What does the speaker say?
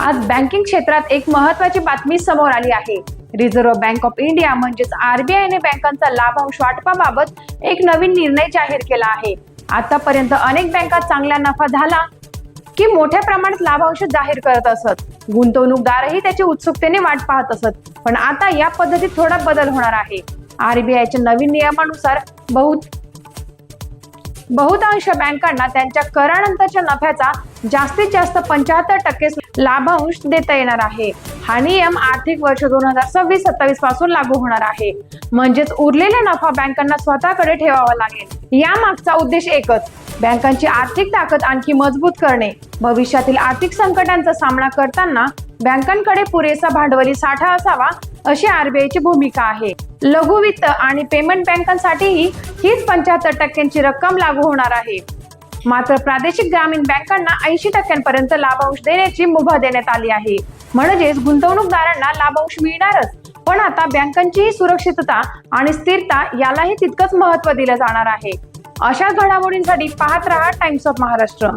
आज बँकिंग क्षेत्रात एक महत्त्वाची बातमी समोर आली आहे। रिझर्व्ह बँक ऑफ इंडिया म्हणजेच आरबीआयने बँकांचा लाभांश वाटपाबाबत एक नवीन निर्णय जाहीर केला आहे। आतापर्यंत अनेक बँका चांगला नफा झाला की मोठ्या प्रमाणात लाभांश जाहीर करत असत, गुंतवणूकदारही त्याची उत्सुकतेने वाट पाहत असत। पण आता या पद्धतीत थोडा बदल होणार आहे। आरबीआयच्या नवीन नियमानुसार बहुतांश बँकांना त्यांच्या करानंतरच्या नफ्याचा जास्तीत जास्त 75% लाभांश देता येणार आहे। हा नियम आर्थिक वर्ष 2026-27 पासून लागू होणार आहे। म्हणजेच उरलेला नफा बँकांना स्वतःकडे ठेवावा लागेल। या मागचा उद्देश एकच, बँकांची आर्थिक ताकद आणखी मजबूत करणे। भविष्यातील आर्थिक संकटांचा सामना करताना बँकांकडे पुरेसा भांडवली साठा असावा, अशी आरबीआयची भूमिका आहे। लघु वित्त आणि पेमेंट बँकांसाठीही हीच 75% रक्कम लागू होणार आहे। मात्र प्रादेशिक ग्रामीण बँकांना 80% लाभांश देण्याची मुभा देण्यात आली आहे। म्हणजेच गुंतवणूकदारांना लाभांश मिळणारच, पण आता बँकांची सुरक्षितता आणि स्थिरता यालाही तितकंच महत्त्व दिलं जाणार आहे। अशा घडामोडींसाठी पाहत रहा टाइम्स ऑफ महाराष्ट्र।